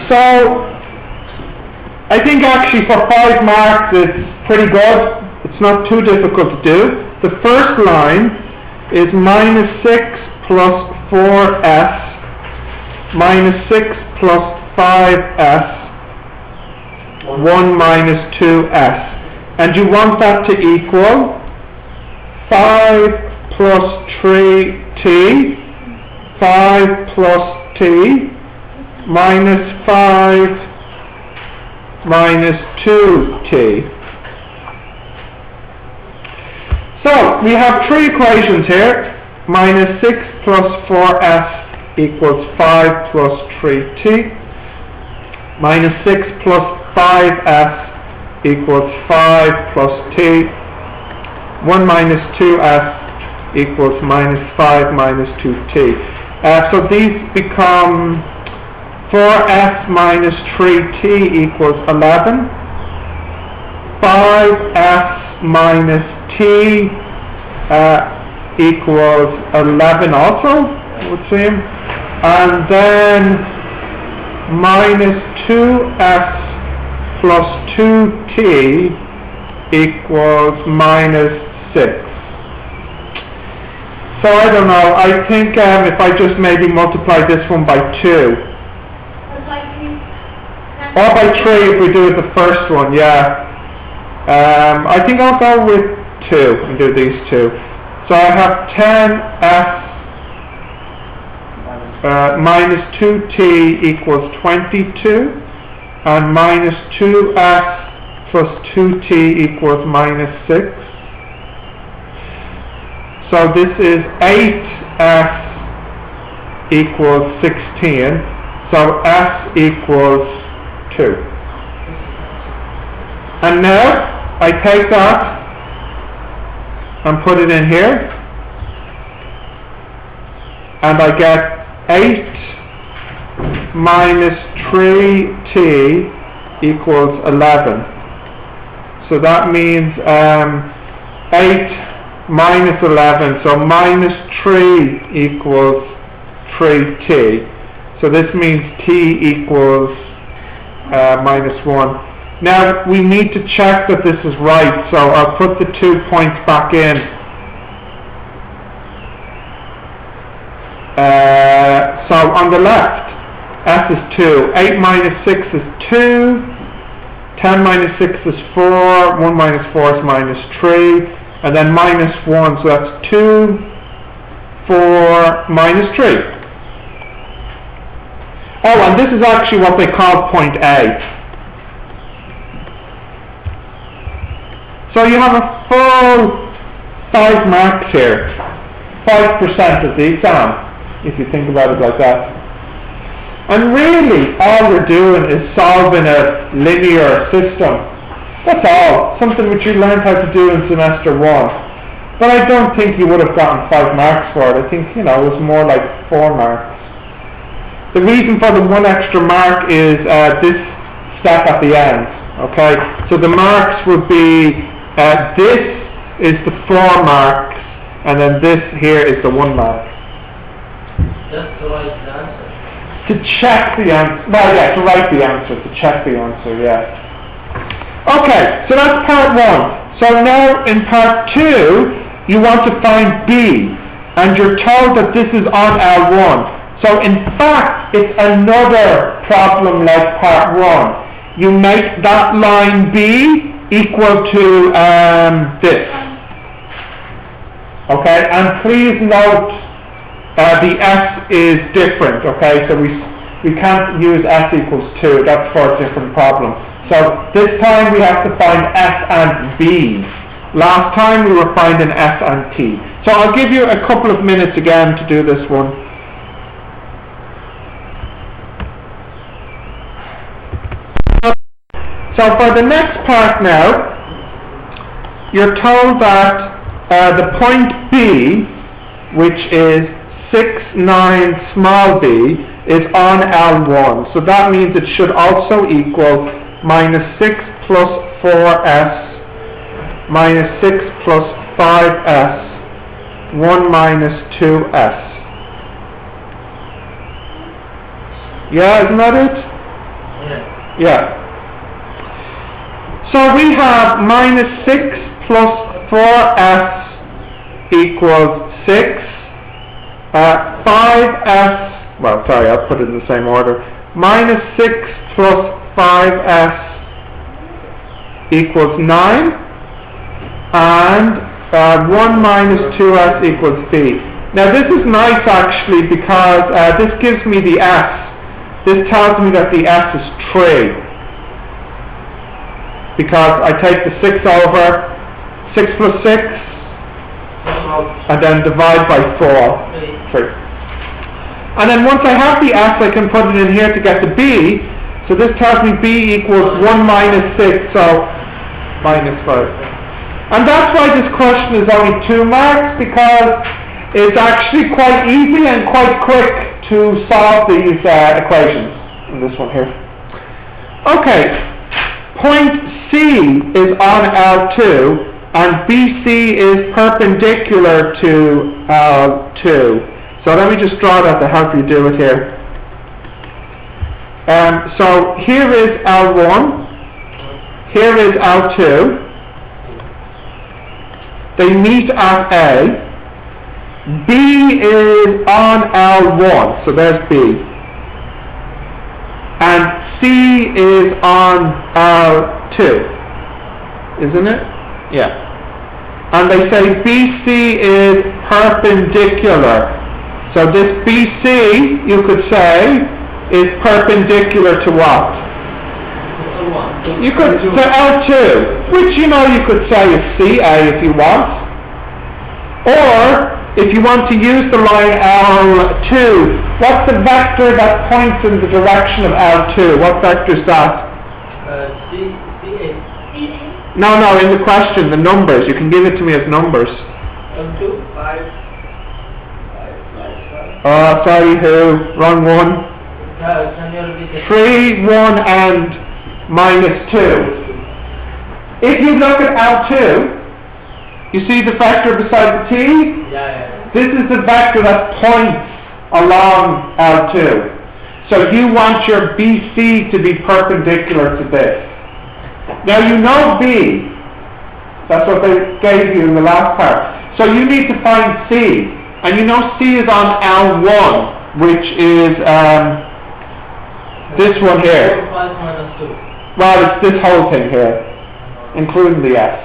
So I think actually for 5 marks it's pretty good. It's not too difficult to do. The first line is minus 6 plus 4s minus 6 plus 5s 1 minus 2s. And you want that to equal 5 plus 3t 5 plus t minus 5 minus 2t. So we have 3 equations here. Minus 6 plus 4s equals 5 plus 3t. Minus 6 plus 5s equals 5 plus t. 1 minus 2s equals minus 5 minus 2t. So these become 4s minus 3t equals 11. 5s minus t equals 11 also, it would seem. And then minus 2s plus 2t equals minus 6. So I don't know, I think if I just maybe multiply this one by 2. Or by 3 if we do it the first one, yeah. I think I'll go with 2 and do these 2. So I have 10s minus 2t equals 22. And minus 2s plus 2t equals minus 6. So this is 8s equals 16. So s equals 2. And now I take that and put it in here. And I get 8 minus 3t equals 11. So that means 8 minus 11, so minus 3 equals 3t. So this means t equals minus 1. Now we need to check that this is right, so I'll put the 2 points back in. So on the left, s is 2, 8 minus 6 is 2, 10 minus 6 is 4, 1 minus 4 is minus 3, and then minus 1, so that's 2, 4, minus 3. Oh, and this is actually what they call point A. So you have a full 5 marks here, 5% of the exam, if you think about it like that. And really, all we're doing is solving a linear system. That's all, something which you learned how to do in semester 1. But I don't think you would have gotten 5 marks for it. I think, it was more like 4 marks. The reason for the 1 extra mark is this step at the end. Okay, so the marks would be this is the 4 marks, and then this here is the 1 mark. Just to write the answer. To check the answer. Well, yeah, to write the answer, to check the answer, yeah. Okay, so that's part 1. So now in part 2, you want to find B, and you're told that this is on L1. So in fact, it's another problem like part 1. You make that line B equal to this. Okay, and please note the S is different, okay, so we can't use S equals 2, that's for a different problem. So this time we have to find S and B. Last time we were finding S and T. So I'll give you a couple of minutes again to do this one. So for the next part now, you're told that the point B, which is 6, 9, small b, is on L1. So that means it should also equal minus 6 plus 4s minus 6 plus 5s 1 minus 2s. Yeah, isn't that it? Yeah. So we have minus 6 plus 4s equals 6. 5s, well, sorry, I'll put it in the same order. Minus 6 plus 5s equals 9. And 1 minus 2s equals b. Now this is nice actually because this gives me the s. This tells me that the s is 3. Because I take the 6 over, 6 plus 6, and then divide by 4. 3. And then once I have the s, I can put it in here to get the b. So this tells me b equals 1 minus 6, so minus 5. And that's why this question is only 2 marks, because it's actually quite easy and quite quick to solve these equations in this one here. Okay, point C is on L2 and BC is perpendicular to L2. So let me just draw that to help you do it here. So here is L1, here is L2. They meet at A. B is on L1, so there's B. And C is on L2, isn't it? Yeah. And they say BC is perpendicular. So this BC, you could say, is perpendicular to what? You could to L2, which you could say is CA if you want. Or if you want to use the line L2, what's the vector that points in the direction of L2? What vector is that? CA. No, in the question, the numbers. You can give it to me as numbers. L2, 5. Sorry, who? Wrong one. Can you repeat it? 3, 1, and minus 2. If you look at L2, you see the vector beside the T? Yeah. This is the vector that points along L2. So you want your BC to be perpendicular to this. Now you know B. That's what they gave you in the last part. So you need to find C. And you know C is on L1, which is this one here. 5 minus 2. Well, it's this whole thing here, including the S.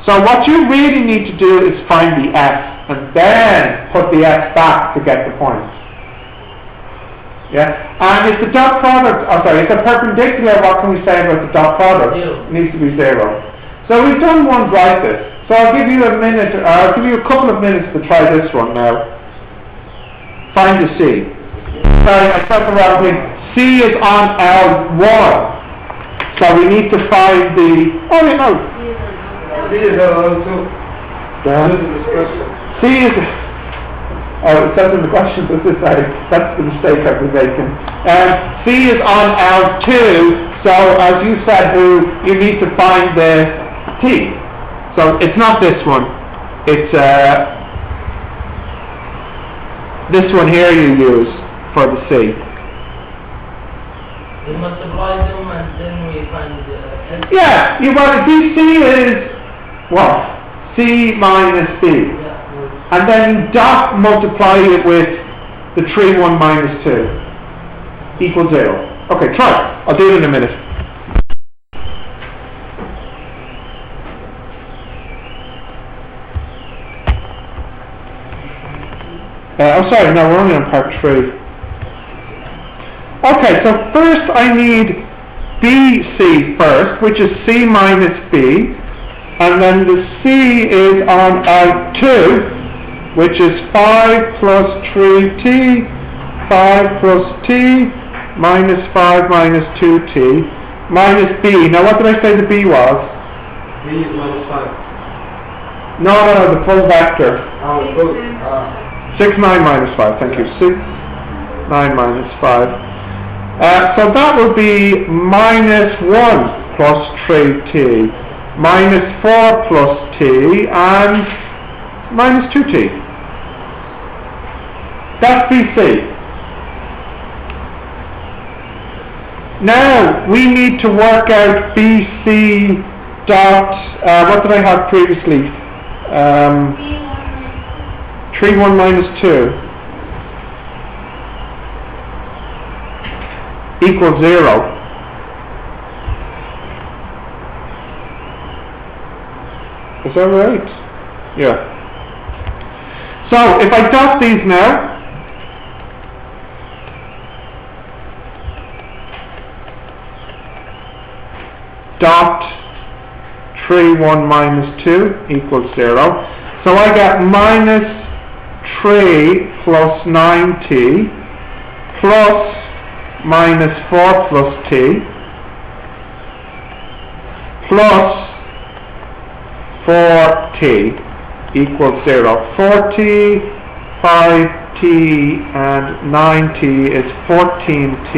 So what you really need to do is find the S, and then put the S back to get the point. Yeah? And if the dot product, if the perpendicular, what can we say about the dot product? 0. It needs to be 0. So we've done ones like this. So I'll give you a minute, I'll give you a couple of minutes to try this one now. Find the C. Sorry, I said the wrong thing. C is on L1. So we need to find the, C is also. C is, it says in the question, that's the mistake I've been making. C is on L2, so as you said, you need to find the T. So it's not this one, it's this one here you use for the C. We multiply them and then we find the S. Yeah, you want to do C is what? C minus B. Yeah. And then you dot multiply it with the 3, 1 minus 2 equals 0. Okay, try it. I'll do it in a minute. I'm sorry, no, we're only on part 3. Okay, so first I need BC first, which is C minus B, and then the C is on L2, which is 5 plus 3t, 5 plus t, minus 5 minus 2t, minus B. Now what did I say the B was? B is minus 5. No, the full vector. Good. 6, 9 minus 5, thank you. 6, 9 minus 5. So that will be minus 1 plus 3t, minus 4 plus t, and minus 2t. That's BC. Now we need to work out BC dot, what did I have previously? 3, 1 minus 2 equals 0. Is that right? Yeah. So if I dot these now, dot 3, 1 minus 2 equals 0. So I get minus 3 plus 9t plus minus 4 plus t plus 4t equals 0. 4t, 5t and 9t is 14t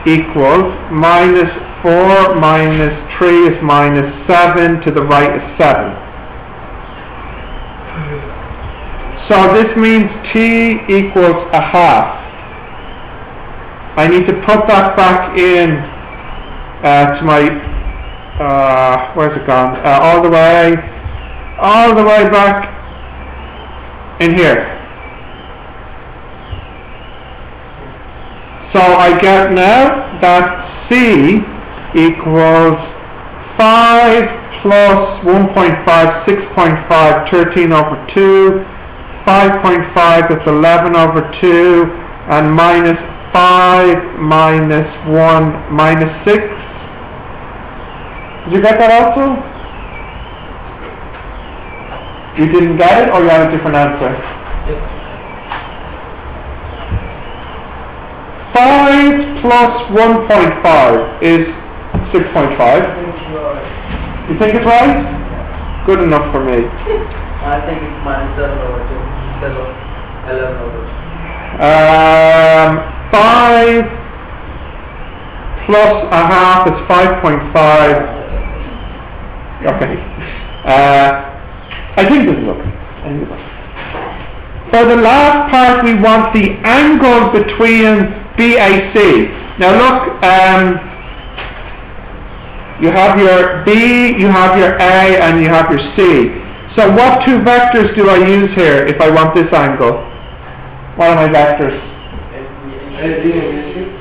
equals minus 4 minus 3 is minus 7, to the right is 7. So this means t equals a half. I need to put that back in to my, where's it gone? All the way back in here. So I get now that c equals 5 plus 1.5, 6.5, 13 over 2, 5.5, that's 11 over 2, and minus 5 minus 1 minus 6. Did you get that also? You didn't get it, or you have a different answer? 5 plus 1.5 is 6.5. You think it's right? Good enough for me. I think it's minus 7 over 2 instead of 11 over 2. 5 plus a half is 5.5. Okay. I think this is okay. For the last part, we want the angle between BAC. Now look, you have your B, you have your A, and you have your C. So what two vectors do I use here if I want this angle? What are my vectors?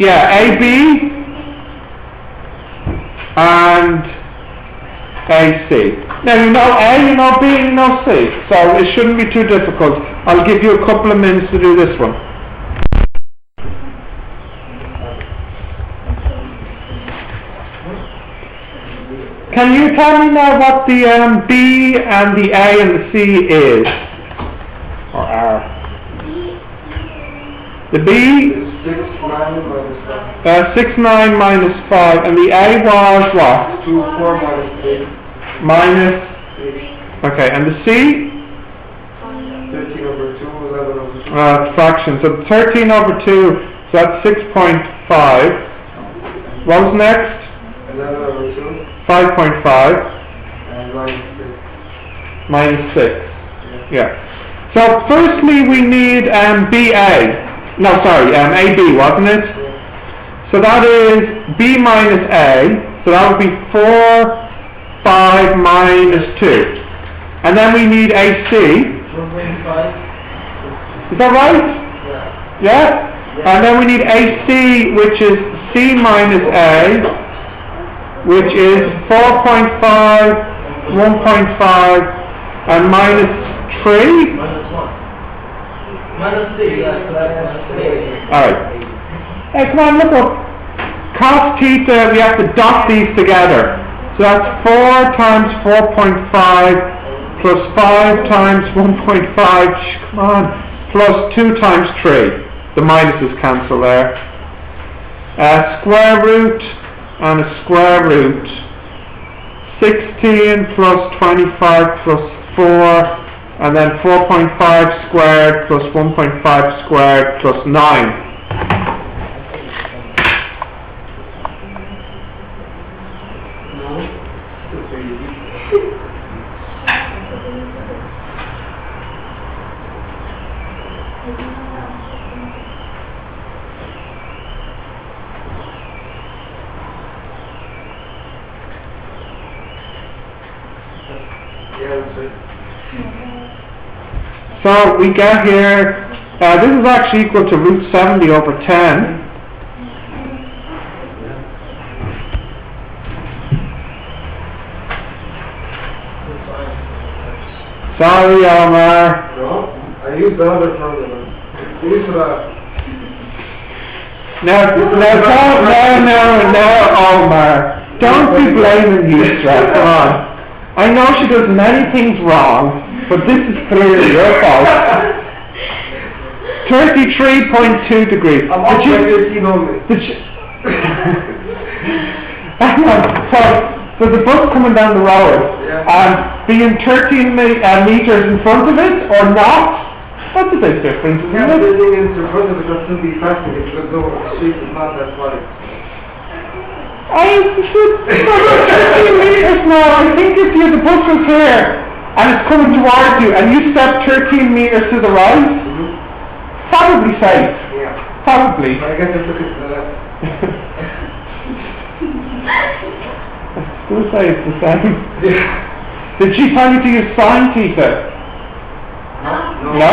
Yeah, AB and AC. Now you know A, you know B, you know C. So it shouldn't be too difficult. I'll give you a couple of minutes to do this one. Can you tell me now what the B and the A and the C is? Or are? The B? 6, 9 minus 6, 9 minus 5. And the A was what? 2, 4 minus 8. Minus? 8. Okay, and the C? 13 over 2, 11 over 2. Fraction. So 13 over 2, so that's 6.5. What was next? 11 over 2. 5.5. And minus 6. Minus 6. Yeah. So firstly we need BA. No, sorry, AB, wasn't it? So that is B minus A. So that would be 4, 5 minus 2. And then we need AC. 4.5. Is that right? Yeah. Yeah? And then we need AC, which is C minus A, which is 4.5, 1.5, and minus 3. Minus 1. Minus 3. Alright. Hey, come on, look up. Cos theta, we have to dot these together. So that's 4 times 4.5 plus 5 times 1.5, come on, plus 2 times 3. The minuses cancel there. Square root and a square root. 16 plus 25 plus 4, and then 4.5 squared plus 1.5 squared plus 9. Yeah, that's right. So we get here, this is actually equal to root 70 over 10. Sorry, Omar. No, I used the other formula. Use the... No, Omar. Don't be blaming Yusra, come on. I know she does many things wrong, but this is clearly your fault. 33.2 degrees. I'm up by 15 only. Hang on, so there's a bus coming down the road, and being 13 meters in front of it, or not, that's a big difference, isn't Yeah, it? the thing is, in front of it, that's still be faster because the street is not that wide. I should 13 meters now. I think if the bus was here and it's coming towards you and you step 13 meters to the right, probably safe. Yeah. Probably. I guess I took it to the left. I still say it's the same. Yeah. Did she tell you to use sine theta? No? No?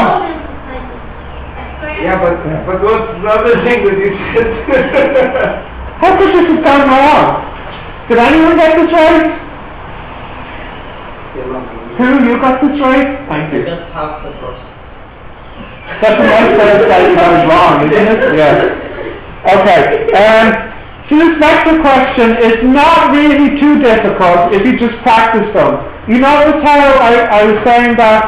Yeah, but what's the other thing that you said? How could this have gone wrong? Did anyone get this right? Who? You got this right? Thank you. Just half the process. That's a nice way of saying that was wrong, isn't it? Yeah. Okay. So this next question is not really too difficult if you just practice them. You notice how I was saying that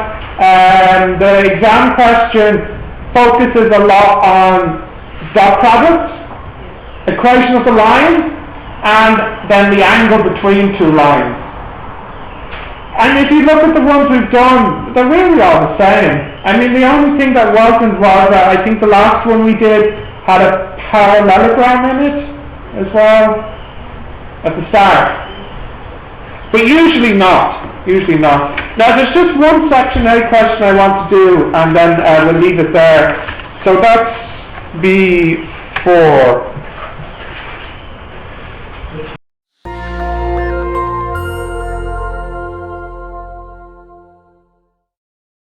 the exam question focuses a lot on dot products, equation of the line, and then the angle between two lines. And if you look at the ones we've done, they're really all the same. I mean, the only thing that wasn't was that I think the last one we did had a parallelogram in it as well at the start. But usually not. Usually not. Now there's just one section A question I want to do, and then we'll leave it there. So that's B4.